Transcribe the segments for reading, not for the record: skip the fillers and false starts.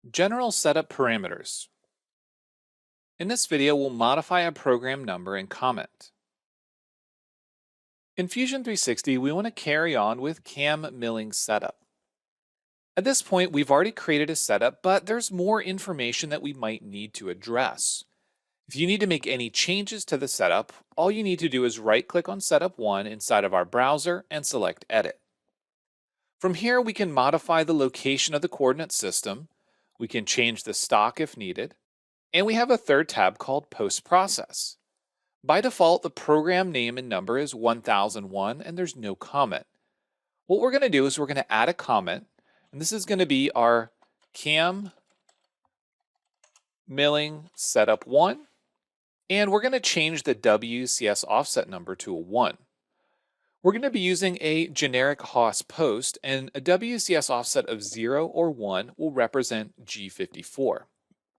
General setup parameters. In this video, we'll modify a program number and comment. In Fusion 360, we want to carry on with cam milling setup. At this point, we've already created a setup, but there's more information that we might need to address. If you need to make any changes to the setup, all you need to do is right-click on Setup 1 inside of our browser and select Edit. From here, we can modify the location of the coordinate system, we can change the stock if needed, and we have a third tab called Post Process. By default, the program name and number is 1001 and there's no comment. What we're going to do is we're going to add a comment, and this is going to be our cam milling setup 1, and we're going to change the WCS offset number to a 1. We're going to be using a generic Haas post, and a WCS offset of 0 or 1 will represent G54.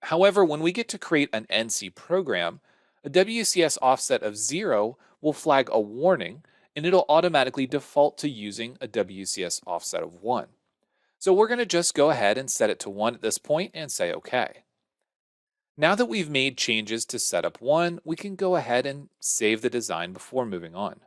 However, when we get to create an NC program, a WCS offset of 0 will flag a warning, and it'll automatically default to using a WCS offset of 1. So we're going to just go ahead and set it to 1 at this point and say OK. Now that we've made changes to setup 1, we can go ahead and save the design before moving on.